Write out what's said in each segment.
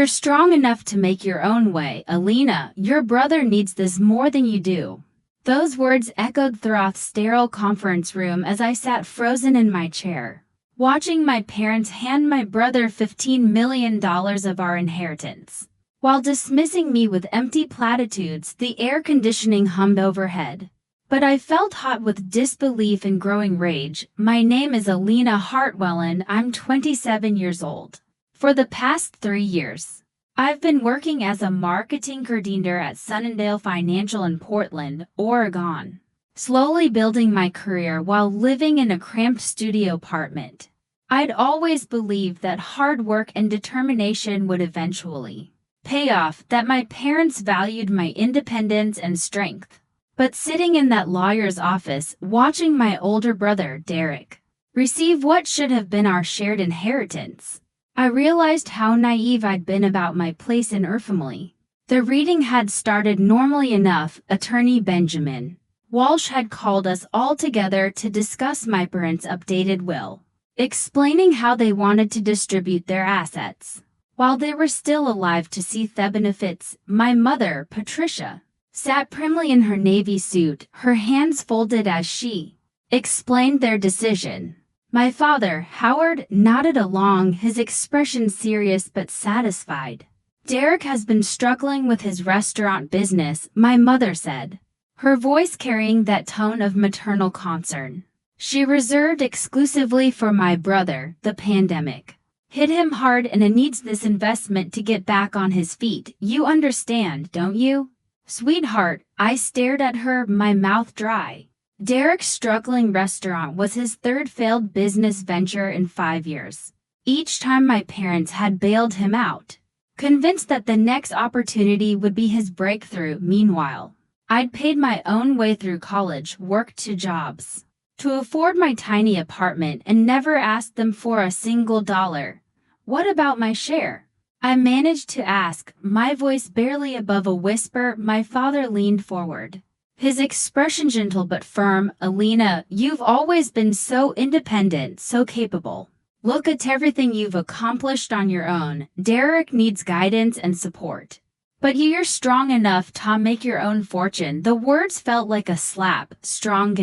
You're strong enough to make your own way, Alina. Your brother needs this more than you do." Those words echoed throughout the sterile conference room as I sat frozen in my chair, watching my parents hand my brother $15 million of our inheritance. While dismissing me with empty platitudes, the air conditioning hummed overhead. But I felt hot with disbelief and growing rage. "My name is Alina Hartwell and I'm 27 years old. For the past 3 years, I've been working as a marketing coordinator at Sunnydale Financial in Portland, Oregon, slowly building my career while living in a cramped studio apartment. I'd always believed that hard work and determination would eventually pay off, that my parents valued my independence and strength. But sitting in that lawyer's office, watching my older brother, Derek, receive what should have been our shared inheritance, I realized how naive I'd been about my place in our family. The reading had started normally enough. Attorney Benjamin Walsh had called us all together to discuss my parents' updated will, explaining how they wanted to distribute their assets while they were still alive to see the benefits. My mother, Patricia, sat primly in her navy suit, her hands folded as she explained their decision. My father, Howard, nodded along, his expression serious but satisfied. "Derek has been struggling with his restaurant business," my mother said, her voice carrying that tone of maternal concern she reserved exclusively for my brother. "The pandemic hit him hard and he needs this investment to get back on his feet. You understand, don't you, sweetheart?" I stared at her, my mouth dry. Derek's struggling restaurant was his third failed business venture in 5 years. Each time my parents had bailed him out, convinced that the next opportunity would be his breakthrough. Meanwhile, I'd paid my own way through college, worked 2 jobs to afford my tiny apartment, and never asked them for a single dollar. "What about my share?" I managed to ask, my voice barely above a whisper. My father leaned forward, his expression gentle but firm. "Alina, you've always been so independent, so capable. Look at everything you've accomplished on your own. Derek needs guidance and support. But you're strong enough to make your own fortune." The words felt like a slap. Strong,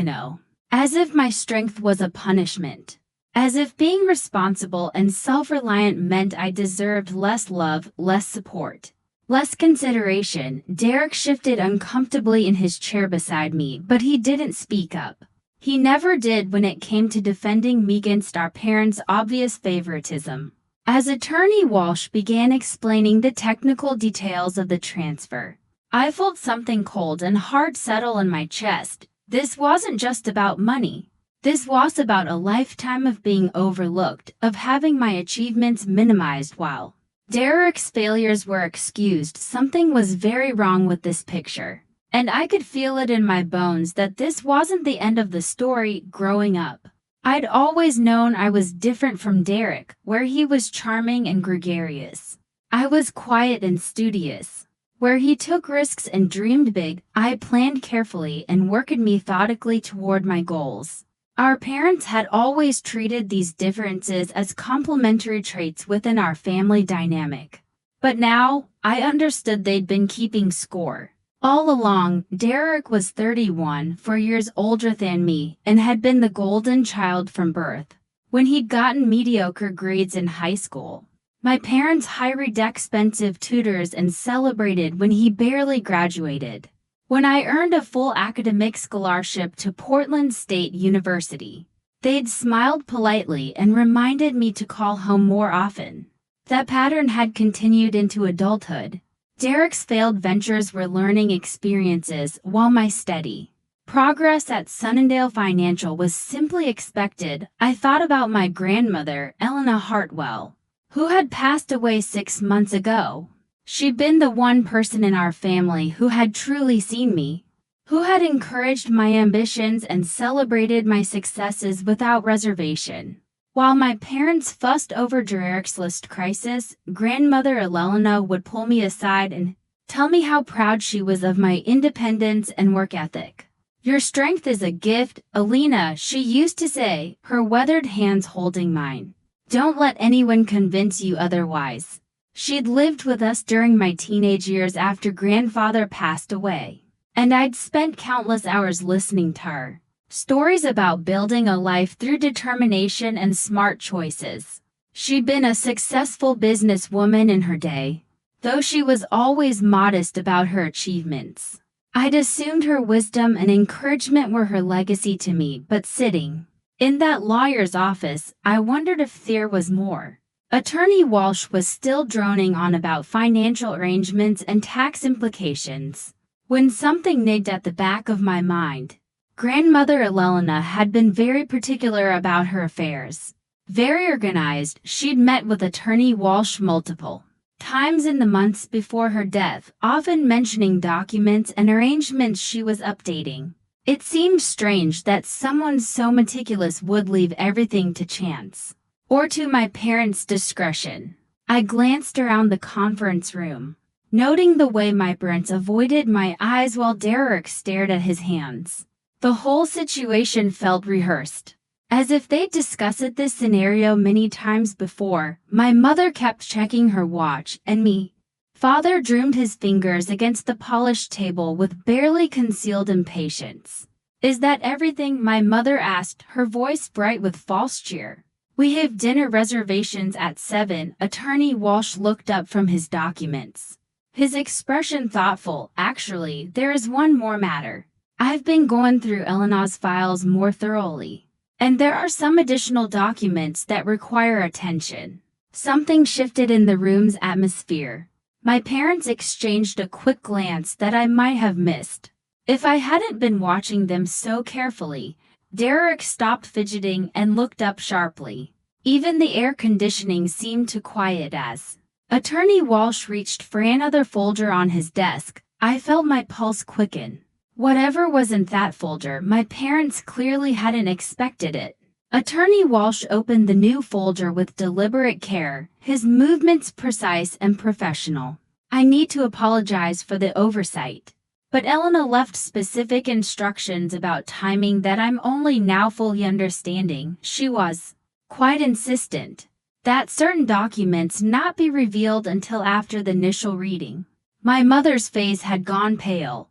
as if my strength was a punishment. As if being responsible and self-reliant meant I deserved less love, less support, less consideration. Derek shifted uncomfortably in his chair beside me, but he didn't speak up. He never did when it came to defending me against our parents' obvious favoritism. As Attorney Walsh began explaining the technical details of the transfer, I felt something cold and hard settle in my chest. This wasn't just about money. This was about a lifetime of being overlooked, of having my achievements minimized while Derek's failures were excused. Something was very wrong with this picture, and I could feel it in my bones that this wasn't the end of the story. Growing up, I'd always known I was different from Derek. Where he was charming and gregarious, I was quiet and studious. Where he took risks and dreamed big, I planned carefully and worked methodically toward my goals. Our parents had always treated these differences as complementary traits within our family dynamic. But now, I understood they'd been keeping score. All along, Derek was 31, 4 years older than me, and had been the golden child from birth. When he'd gotten mediocre grades in high school, my parents hired expensive tutors and celebrated when he barely graduated. When I earned a full academic scholarship to Portland State University, they'd smiled politely and reminded me to call home more often. That pattern had continued into adulthood. Derek's failed ventures were learning experiences, while my steady progress at Sunnydale Financial was simply expected. I thought about my grandmother, Elena Hartwell, who had passed away 6 months ago. She'd been the one person in our family who had truly seen me, who had encouraged my ambitions and celebrated my successes without reservation. While my parents fussed over Derek's list crisis, grandmother Elena would pull me aside and tell me how proud she was of my independence and work ethic. "Your strength is a gift, Alina," she used to say, her weathered hands holding mine. "Don't let anyone convince you otherwise." She'd lived with us during my teenage years after grandfather passed away, and I'd spent countless hours listening to her. Stories about building a life through determination and smart choices. She'd been a successful businesswoman in her day, though she was always modest about her achievements. I'd assumed her wisdom and encouragement were her legacy to me, but sitting in that lawyer's office, I wondered if there was more. Attorney Walsh was still droning on about financial arrangements and tax implications, when something nigged at the back of my mind. Grandmother Elena had been very particular about her affairs. Very organized, she'd met with Attorney Walsh multiple times in the months before her death, often mentioning documents and arrangements she was updating. It seemed strange that someone so meticulous would leave everything to chance, or to my parents' discretion. I glanced around the conference room, noting the way my parents avoided my eyes while Derek stared at his hands. The whole situation felt rehearsed, as if they'd discussed this scenario many times before. My mother kept checking her watch, and me. Father drummed his fingers against the polished table with barely concealed impatience. "Is that everything?" my mother asked, her voice bright with false cheer. "We have dinner reservations at 7. Attorney Walsh looked up from his documents, his expression thoughtful. "Actually, there is one more matter. I've been going through Elena's files more thoroughly, and there are some additional documents that require attention." Something shifted in the room's atmosphere. My parents exchanged a quick glance that I might have missed if I hadn't been watching them so carefully. Derek stopped fidgeting and looked up sharply. Even the air conditioning seemed to quiet as Attorney Walsh reached for another folder on his desk. I felt my pulse quicken. Whatever was in that folder, my parents clearly hadn't expected it. Attorney Walsh opened the new folder with deliberate care, his movements precise and professional. "I need to apologize for the oversight, but Elena left specific instructions about timing that I'm only now fully understanding. She was quite insistent that certain documents not be revealed until after the initial reading." My mother's face had gone pale.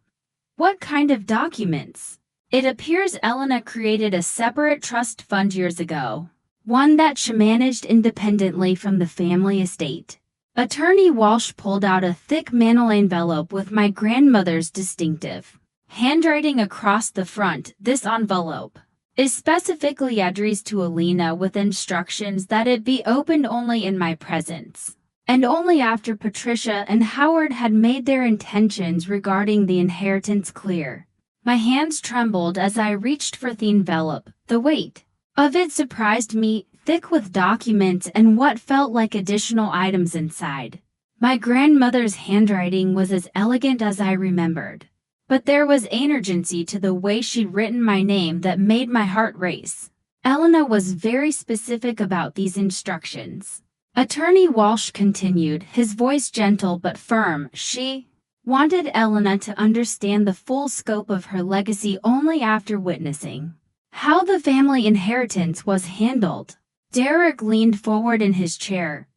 "What kind of documents?" "It appears Elena created a separate trust fund years ago, one that she managed independently from the family estate." Attorney Walsh pulled out a thick manila envelope with my grandmother's distinctive handwriting across the front. "This envelope is specifically addressed to Elena with instructions that it be opened only in my presence, and only after Patricia and Howard had made their intentions regarding the inheritance clear." My hands trembled as I reached for the envelope. The weight of it surprised me, thick with documents and what felt like additional items inside. My grandmother's handwriting was as elegant as I remembered, but there was an urgency to the way she'd written my name that made my heart race. Elena was very specific about these instructions. Attorney Walsh continued, his voice gentle but firm. "She wanted Elena to understand the full scope of her legacy only after witnessing how the family inheritance was handled." Derek leaned forward in his chair.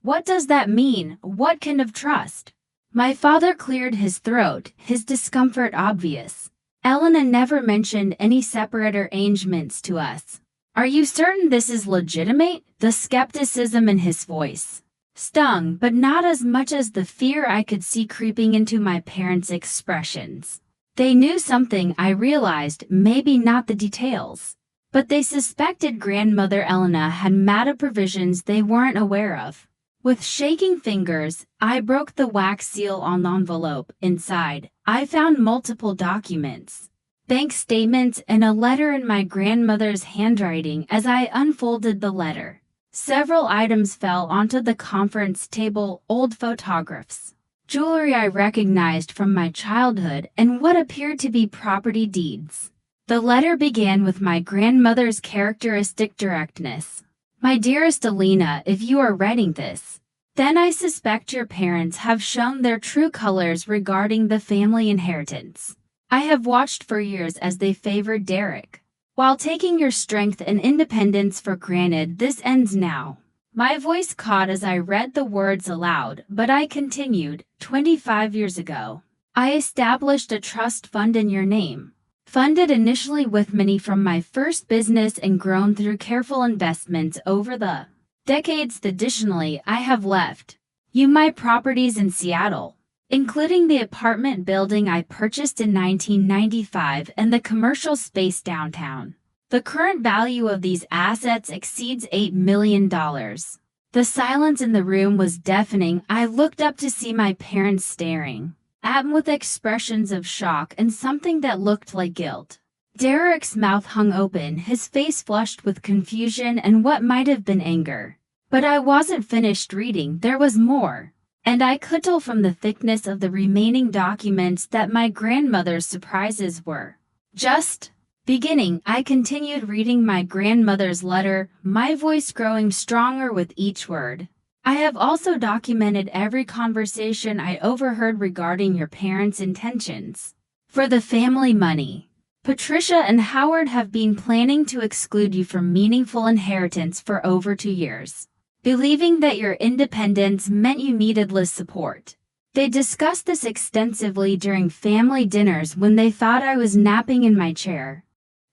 "What does that mean? What kind of trust?" My father cleared his throat, his discomfort obvious. "Elena never mentioned any separate arrangements to us." "Are you certain this is legitimate?" The skepticism in his voice stung, but not as much as the fear I could see creeping into my parents' expressions. They knew something, I realized, maybe not the details, but they suspected grandmother Elena had made provisions they weren't aware of. With shaking fingers, I broke the wax seal on the envelope. Inside, I found multiple documents, bank statements, and a letter in my grandmother's handwriting. As I unfolded the letter, several items fell onto the conference table: old photographs, jewelry I recognized from my childhood, and what appeared to be property deeds. The letter began with my grandmother's characteristic directness. "My dearest Elena, if you are reading this, then I suspect your parents have shown their true colors regarding the family inheritance. I have watched for years as they favored Derek, while taking your strength and independence for granted. This ends now. My voice caught as I read the words aloud, but I continued. 25 years ago, I established a trust fund in your name. Funded initially with money from my first business and grown through careful investments over the decades. Additionally, I have left you my properties in Seattle, including the apartment building I purchased in 1995 and the commercial space downtown. The current value of these assets exceeds $8 million. The silence in the room was deafening. I looked up to see my parents staring at me with expressions of shock and something that looked like guilt. Derek's mouth hung open, his face flushed with confusion and what might have been anger. But I wasn't finished reading, there was more. And I could tell from the thickness of the remaining documents that my grandmother's surprises were just beginning. I continued reading my grandmother's letter, my voice growing stronger with each word. I have also documented every conversation I overheard regarding your parents' intentions for the family money. Patricia and Howard have been planning to exclude you from meaningful inheritance for over 2 years, believing that your independence meant you needed less support. They discussed this extensively during family dinners when they thought I was napping in my chair.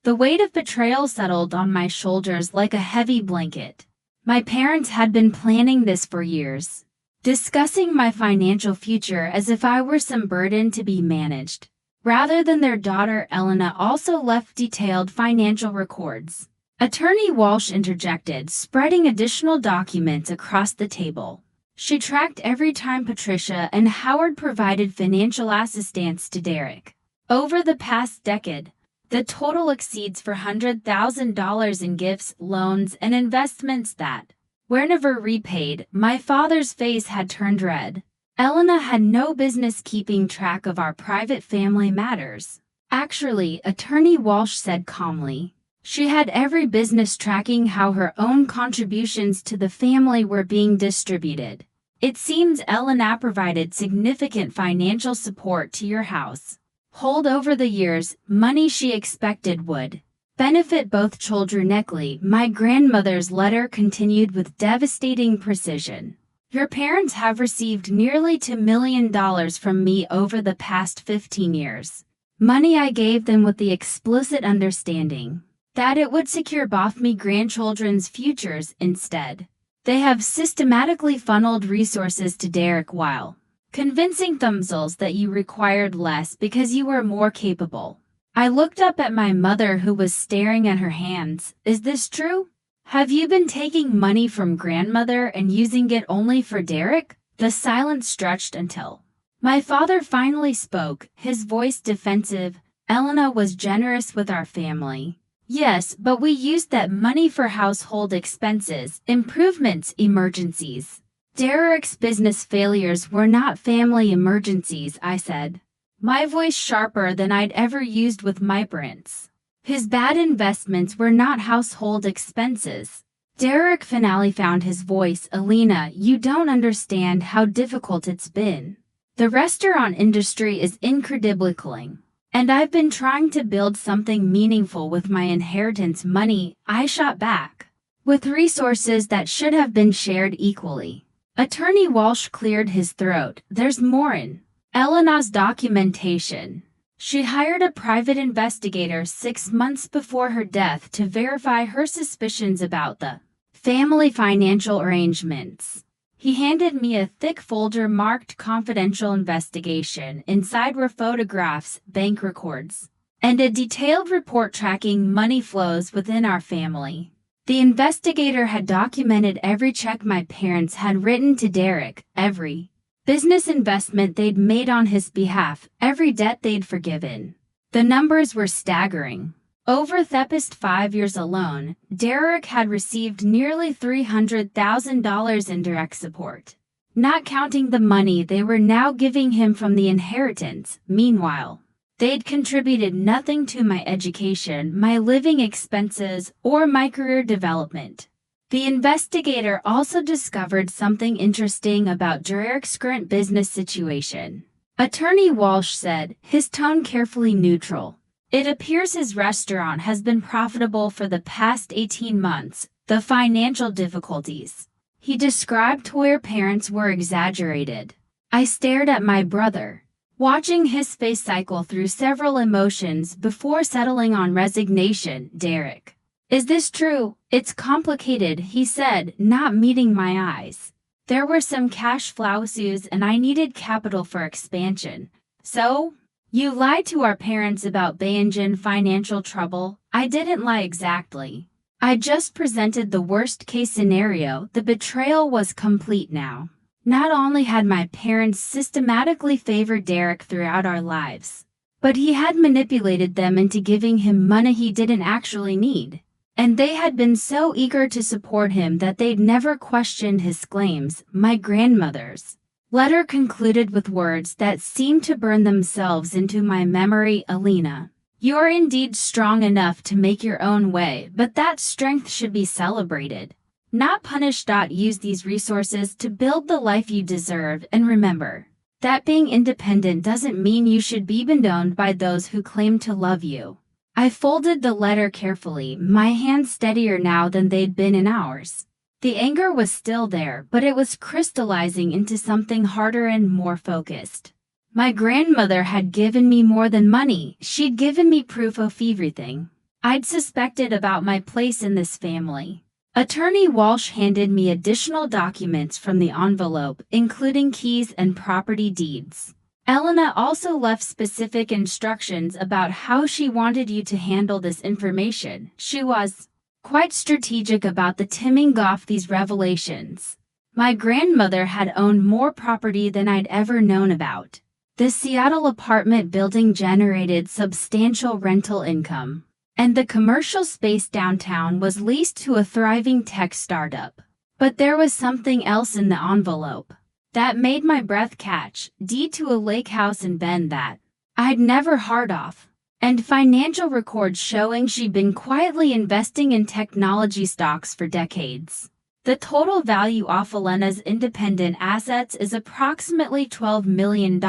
The weight of betrayal settled on my shoulders like a heavy blanket. My parents had been planning this for years, discussing my financial future as if I were some burden to be managed. Rather than their daughter, Elena also left detailed financial records. Attorney Walsh interjected, spreading additional documents across the table. She tracked every time Patricia and Howard provided financial assistance to Derek. Over the past decade, the total exceeds $400,000 in gifts, loans, and investments that were never repaid. My father's face had turned red. Elena had no business keeping track of our private family matters. Actually, Attorney Walsh said calmly, she had every business tracking how her own contributions to the family were being distributed. It seems Elena provided significant financial support to your house. Hold over the years, money she expected would benefit both children equally. My grandmother's letter continued with devastating precision. Your parents have received nearly $2 million from me over the past 15 years. Money I gave them with the explicit understanding that it would secure both me grandchildren's futures. Instead, they have systematically funneled resources to Derek while convincing themselves that you required less because you were more capable. I looked up at my mother, who was staring at her hands. Is this true? Have you been taking money from grandmother and using it only for Derek? The silence stretched until my father finally spoke, his voice defensive. Elena was generous with our family. Yes, but we used that money for household expenses, improvements, emergencies. Derek's business failures were not family emergencies, I said, my voice sharper than I'd ever used with my parents. His bad investments were not household expenses. Derek finally found his voice. Alina, you don't understand how difficult it's been. The restaurant industry is incredibly killing, and I've been trying to build something meaningful with my inheritance money. I shot back, with resources that should have been shared equally. Attorney Walsh cleared his throat. There's more in Elena's documentation. She hired a private investigator 6 months before her death to verify her suspicions about the family financial arrangements. He handed me a thick folder marked confidential investigation. Inside were photographs, bank records, and a detailed report tracking money flows within our family. The investigator had documented every check my parents had written to Derek, every business investment they'd made on his behalf, every debt they'd forgiven. The numbers were staggering. Over the past 5 years alone, Derek had received nearly $300,000 in direct support, not counting the money they were now giving him from the inheritance. Meanwhile, they'd contributed nothing to my education, my living expenses, or my career development. The investigator also discovered something interesting about Derek's current business situation. Attorney Walsh said, his tone carefully neutral. It appears his restaurant has been profitable for the past 18 months. The financial difficulties He described where parents were exaggerated. I stared at my brother, watching his face cycle through several emotions before settling on resignation. Derek, is this true? It's complicated, he said, not meeting my eyes. There were some cash flow issues and I needed capital for expansion. So, you lied to our parents about Bayangin financial trouble? I didn't lie exactly. I just presented the worst case scenario. The betrayal was complete now. Not only had my parents systematically favored Derek throughout our lives, but he had manipulated them into giving him money he didn't actually need. And they had been so eager to support him that they'd never questioned his claims. My grandmother's letter concluded with words that seemed to burn themselves into my memory. Alina, you are indeed strong enough to make your own way, but that strength should be celebrated, not punished. Use these resources to build the life you deserve, and remember that being independent doesn't mean you should be abandoned by those who claim to love you. I folded the letter carefully, my hands steadier now than they'd been in hours. The anger was still there, but it was crystallizing into something harder and more focused. My grandmother had given me more than money. She'd given me proof of everything I'd suspected about my place in this family. Attorney Walsh handed me additional documents from the envelope, including keys and property deeds. Elena also left specific instructions about how she wanted you to handle this information. She was quite strategic about the timming off these revelations. My grandmother had owned more property than I'd ever known about. The Seattle apartment building generated substantial rental income, and the commercial space downtown was leased to a thriving tech startup. But there was something else in the envelope that made my breath catch. Deed to a lake house in Bend that I'd never heard of, and financial records showing she'd been quietly investing in technology stocks for decades. The total value of Elena's independent assets is approximately $12 million,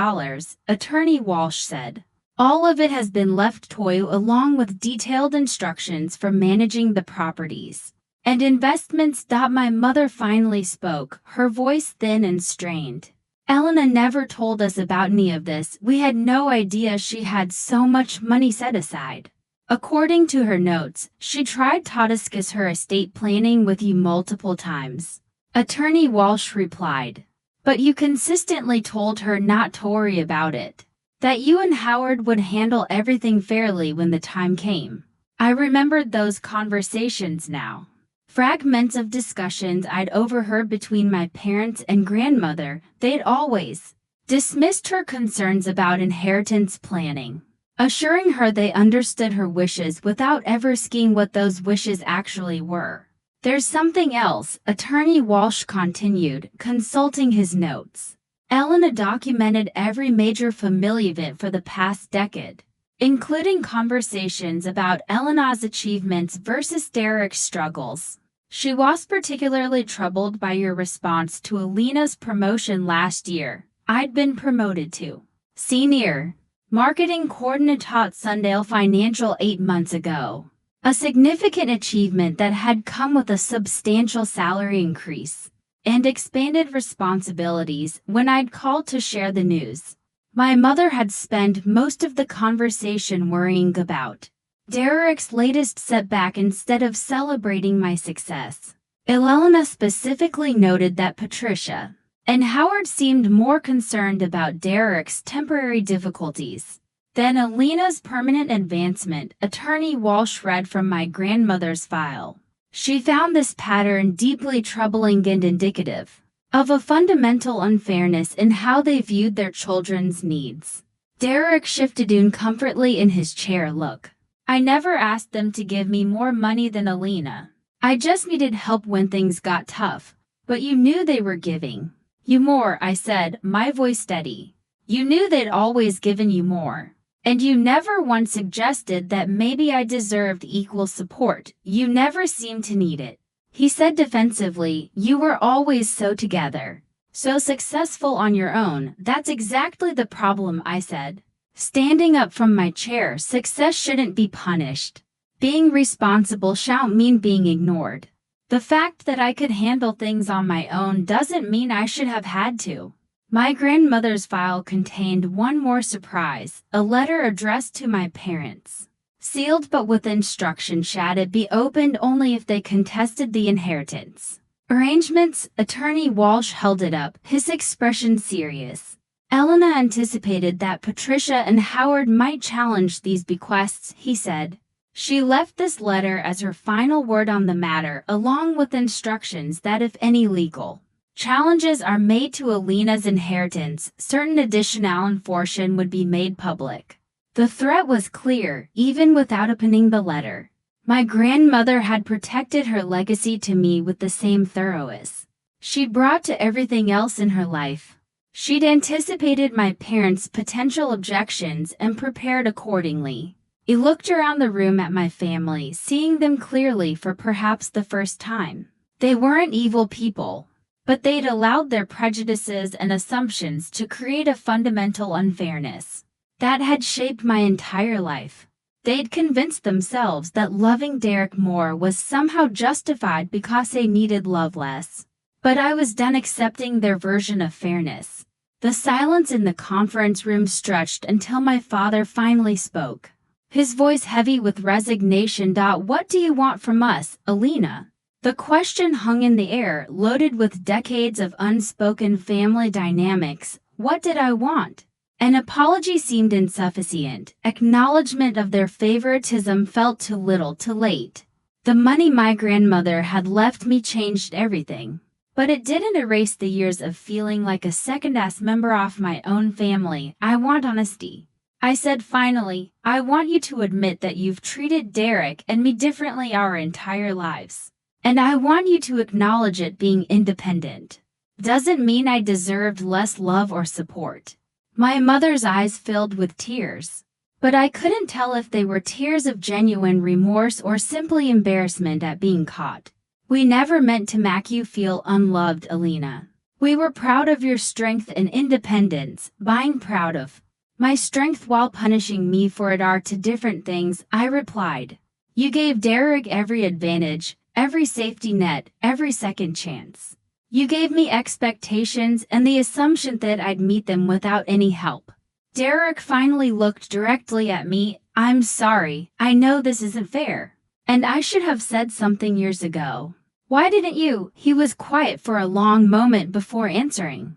Attorney Walsh said. All of it has been left to you along with detailed instructions for managing the properties and investments. My mother finally spoke, her voice thin and strained. Elena never told us about any of this. We had no idea she had so much money set aside. According to her notes, she tried to discuss her estate planning with you multiple times. Attorney Walsh replied. But you consistently told her not to worry about it, that you and Howard would handle everything fairly when the time came. I remembered those conversations now. Fragments of discussions I'd overheard between my parents and grandmother. They'd always dismissed her concerns about inheritance planning, assuring her they understood her wishes without ever seeing what those wishes actually were. There's something else, Attorney Walsh continued, consulting his notes. Elena documented every major family event for the past decade, including conversations about Elena's achievements versus Derek's struggles. She was particularly troubled by your response to Alina's promotion last year. I'd been promoted to Senior Marketing Coordinator at Sundale Financial 8 months ago, a significant achievement that had come with a substantial salary increase and expanded responsibilities. When I'd called to share the news, my mother had spent most of the conversation worrying about Derek's latest setback instead of celebrating my success. Elena specifically noted that Patricia and Howard seemed more concerned about Derek's temporary difficulties than Alina's permanent advancement. Attorney Walsh read from my grandmother's file. She found this pattern deeply troubling and indicative of a fundamental unfairness in how they viewed their children's needs. Derek shifted uncomfortably in his chair. Look, I never asked them to give me more money than Alina. I just needed help when things got tough. But you knew they were giving you more, I said, my voice steady. You knew they'd always given you more. And you never once suggested that maybe I deserved equal support. You never seemed to need it. He said defensively, you were always so together, so successful on your own. That's exactly the problem, I said, standing up from my chair. Success shouldn't be punished. Being responsible shouldn't mean being ignored. The fact that I could handle things on my own doesn't mean I should have had to. My grandmother's file contained one more surprise, a letter addressed to my parents. Sealed but with instructions that it be opened only if they contested the inheritance. Arrangements, Attorney Walsh held it up, his expression serious. Elena anticipated that Patricia and Howard might challenge these bequests, he said. She left this letter as her final word on the matter, along with instructions that if any legal challenges are made to Elena's inheritance, certain additional information would be made public. The threat was clear, even without opening the letter. My grandmother had protected her legacy to me with the same thoroughness she'd brought to everything else in her life. She'd anticipated my parents' potential objections and prepared accordingly. I looked around the room at my family, seeing them clearly for perhaps the first time. They weren't evil people, but they'd allowed their prejudices and assumptions to create a fundamental unfairness that had shaped my entire life. They'd convinced themselves that loving Derek more was somehow justified because they needed love less. But I was done accepting their version of fairness. The silence in the conference room stretched until my father finally spoke. His voice heavy with resignation. What do you want from us, Elena? The question hung in the air, loaded with decades of unspoken family dynamics. What did I want? An apology seemed insufficient. Acknowledgement of their favoritism felt too little too late. The money my grandmother had left me changed everything. But it didn't erase the years of feeling like a second-class member of my own family. I want honesty. I said finally, I want you to admit that you've treated Derek and me differently our entire lives. And I want you to acknowledge it. Being independent doesn't mean I deserved less love or support. My mother's eyes filled with tears. But I couldn't tell if they were tears of genuine remorse or simply embarrassment at being caught. We never meant to make you feel unloved, Elena. We were proud of your strength and independence, being proud of my strength while punishing me for it are two different things, I replied. You gave Derek every advantage, every safety net, every second chance. You gave me expectations and the assumption that I'd meet them without any help. Derek finally looked directly at me. I'm sorry, I know this isn't fair. And I should have said something years ago. Why didn't you? He was quiet for a long moment before answering.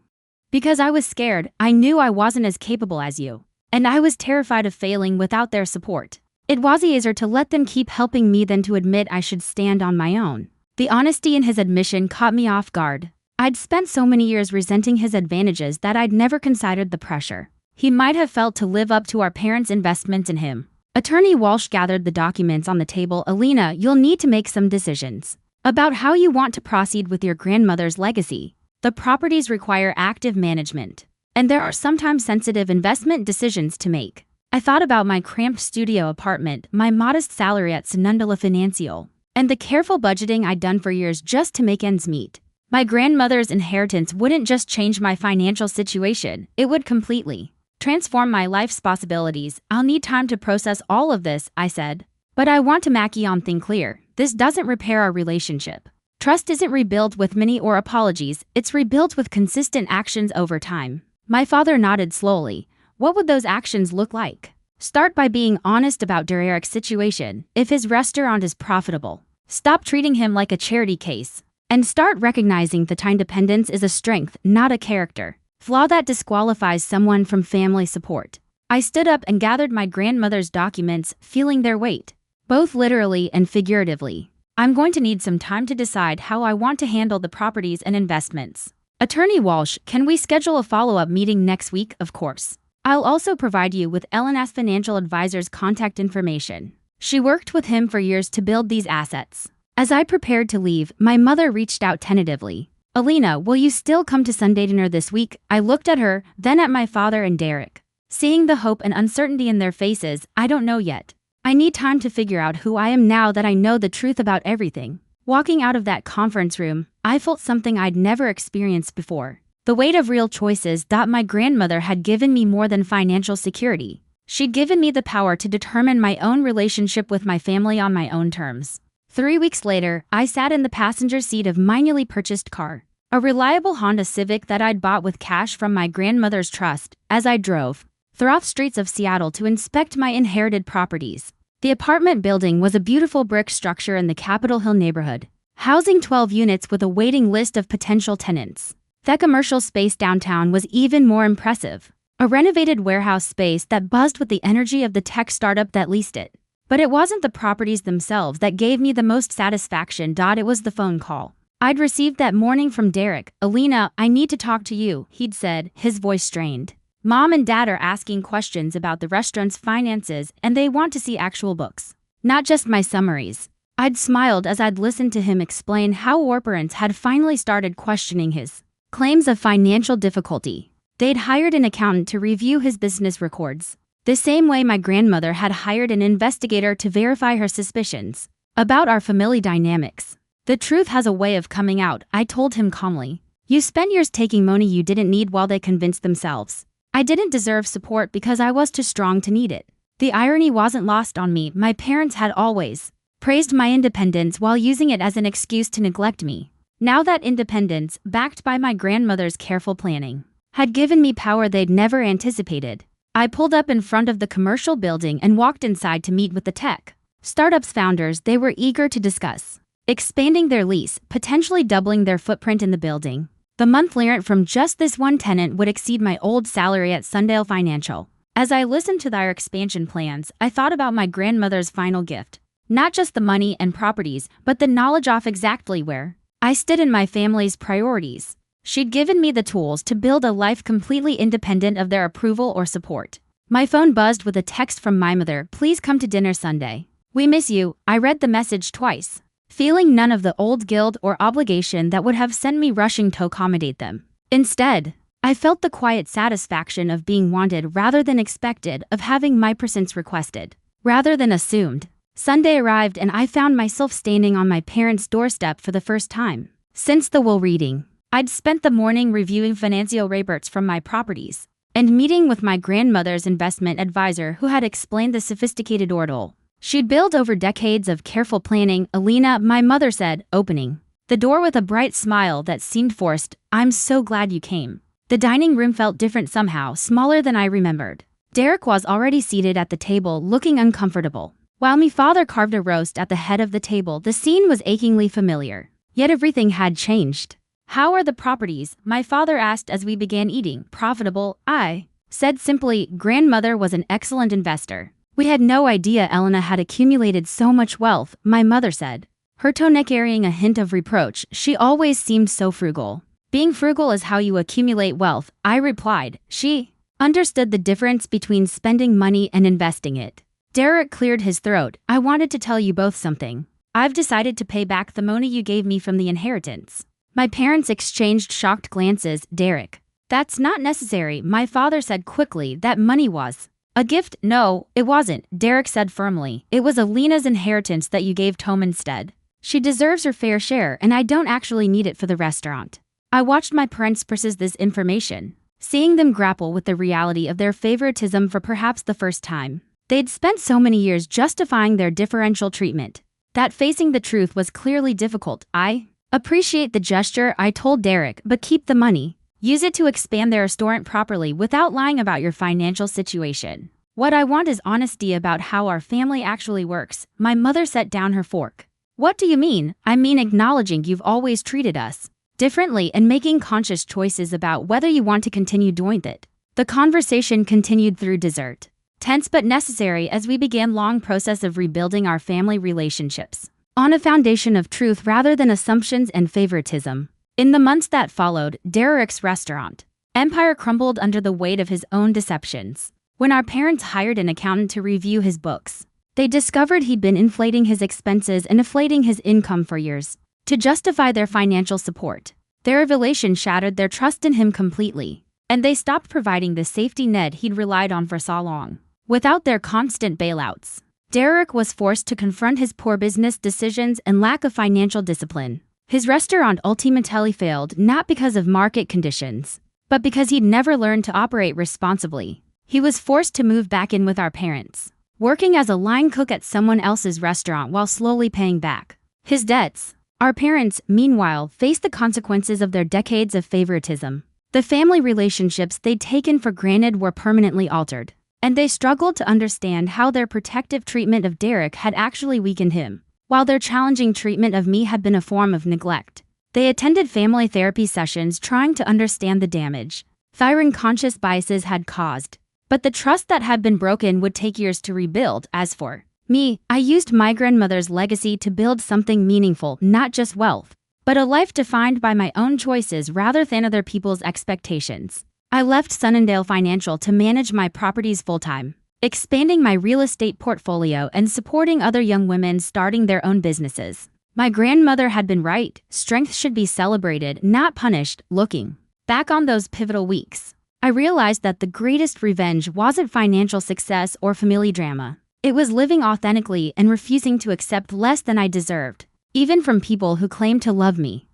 Because I was scared. I knew I wasn't as capable as you. And I was terrified of failing without their support. It was easier to let them keep helping me than to admit I should stand on my own. The honesty in his admission caught me off guard. I'd spent so many years resenting his advantages that I'd never considered the pressure he might have felt to live up to our parents' investment in him. Attorney Walsh gathered the documents on the table. Elena, you'll need to make some decisions about how you want to proceed with your grandmother's legacy. The properties require active management, and there are sometimes sensitive investment decisions to make. I thought about my cramped studio apartment, my modest salary at Sonundula Financial, and the careful budgeting I'd done for years just to make ends meet. My grandmother's inheritance wouldn't just change my financial situation, it would completely transform my life's possibilities. I'll need time to process all of this, I said. But I want to make one thing clear. This doesn't repair our relationship. Trust isn't rebuilt with many or apologies, it's rebuilt with consistent actions over time. My father nodded slowly. What would those actions look like? Start by being honest about Derek's situation. If his restaurant is profitable, stop treating him like a charity case. And start recognizing that independence is a strength, not a character flaw that disqualifies someone from family support. I stood up and gathered my grandmother's documents, feeling their weight, both literally and figuratively. I'm going to need some time to decide how I want to handle the properties and investments. Attorney Walsh, can we schedule a follow-up meeting next week? Of course. I'll also provide you with Elena's financial advisor's contact information. She worked with him for years to build these assets. As I prepared to leave, my mother reached out tentatively. Elena, will you still come to Sunday dinner this week? I looked at her, then at my father and Derek. Seeing the hope and uncertainty in their faces, I don't know yet. I need time to figure out who I am now that I know the truth about everything. Walking out of that conference room, I felt something I'd never experienced before. The weight of real choices that my grandmother had given me more than financial security. She'd given me the power to determine my own relationship with my family on my own terms. 3 weeks later, I sat in the passenger seat of my newly purchased car, a reliable Honda Civic that I'd bought with cash from my grandmother's trust, as I drove through the streets of Seattle to inspect my inherited properties. The apartment building was a beautiful brick structure in the Capitol Hill neighborhood, housing 12 units with a waiting list of potential tenants. The commercial space downtown was even more impressive, a renovated warehouse space that buzzed with the energy of the tech startup that leased it. But it wasn't the properties themselves that gave me the most satisfaction. It was the phone call I'd received that morning from Derek. "Alina, I need to talk to you," he'd said, his voice strained. "Mom and Dad are asking questions about the restaurant's finances and they want to see actual books, not just my summaries." I'd smiled as I'd listened to him explain how our parents had finally started questioning his claims of financial difficulty. They'd hired an accountant to review his business records, the same way my grandmother had hired an investigator to verify her suspicions about our family dynamics. "The truth has a way of coming out," I told him calmly. "You spent years taking money you didn't need while they convinced themselves I didn't deserve support because I was too strong to need it." The irony wasn't lost on me. My parents had always praised my independence while using it as an excuse to neglect me. Now that independence, backed by my grandmother's careful planning, had given me power they'd never anticipated. I pulled up in front of the commercial building and walked inside to meet with the tech startup's founders. They were eager to discuss expanding their lease, potentially doubling their footprint in the building. The monthly rent from just this one tenant would exceed my old salary at Sundale Financial. As I listened to their expansion plans, I thought about my grandmother's final gift. Not just the money and properties, but the knowledge of exactly where I stood in my family's priorities. She'd given me the tools to build a life completely independent of their approval or support. My phone buzzed with a text from my mother. "Please come to dinner Sunday. We miss you." I read the message twice, feeling none of the old guilt or obligation that would have sent me rushing to accommodate them. Instead, I felt the quiet satisfaction of being wanted rather than expected, of having my presence requested rather than assumed. Sunday arrived and I found myself standing on my parents' doorstep for the first time since the will reading. I'd spent the morning reviewing financial reports from my properties and meeting with my grandmother's investment advisor, who had explained the sophisticated ordeal she'd built over decades of careful planning. "Alina," my mother said, opening the door with a bright smile that seemed forced, "I'm so glad you came." The dining room felt different somehow, smaller than I remembered. Derek was already seated at the table, looking uncomfortable, while my father carved a roast at the head of the table. The scene was achingly familiar, yet everything had changed. "How are the properties?" my father asked as we began eating. "Profitable," I said simply. "Grandmother was an excellent investor. We had no idea Elena had accumulated so much wealth," my mother said, her tone carrying a hint of reproach. "She always seemed so frugal." "Being frugal is how you accumulate wealth," I replied. She understood the difference between spending money and investing it. Derek cleared his throat. "I wanted to tell you both something. I've decided to pay back the money you gave me from the inheritance." My parents exchanged shocked glances. "Derek, that's not necessary," my father said quickly. "That money was a gift." "No, it wasn't," Derek said firmly. "It was Alina's inheritance that you gave Tom instead. She deserves her fair share, and I don't actually need it for the restaurant." I watched my parents process this information, seeing them grapple with the reality of their favoritism for perhaps the first time. They'd spent so many years justifying their differential treatment that facing the truth was clearly difficult. "I appreciate the gesture," I told Derek, "but keep the money. Use it to expand their restaurant properly without lying about your financial situation. What I want is honesty about how our family actually works." My mother set down her fork. "What do you mean?" "I mean acknowledging you've always treated us differently and making conscious choices about whether you want to continue doing it." The conversation continued through dessert, tense but necessary as we began long process of rebuilding our family relationships on a foundation of truth rather than assumptions and favoritism. In the months that followed, Derek's restaurant empire crumbled under the weight of his own deceptions. When our parents hired an accountant to review his books, they discovered he'd been inflating his expenses and inflating his income for years to justify their financial support. Their revelation shattered their trust in him completely, and they stopped providing the safety net he'd relied on for so long. Without their constant bailouts, Derek was forced to confront his poor business decisions and lack of financial discipline. His restaurant ultimately failed, not because of market conditions, but because he'd never learned to operate responsibly. He was forced to move back in with our parents, working as a line cook at someone else's restaurant while slowly paying back his debts. Our parents, meanwhile, faced the consequences of their decades of favoritism. The family relationships they'd taken for granted were permanently altered, and they struggled to understand how their protective treatment of Derek had actually weakened him, while their challenging treatment of me had been a form of neglect. They attended family therapy sessions trying to understand the damage their unconscious biases had caused. But the trust that had been broken would take years to rebuild. As for me, I used my grandmother's legacy to build something meaningful, not just wealth, but a life defined by my own choices rather than other people's expectations. I left Sunnindale Financial to manage my properties full-time, expanding my real estate portfolio and supporting other young women starting their own businesses. My grandmother had been right. Strength should be celebrated, not punished. Looking back on those pivotal weeks, I realized that the greatest revenge wasn't financial success or family drama. It was living authentically and refusing to accept less than I deserved, even from people who claimed to love me.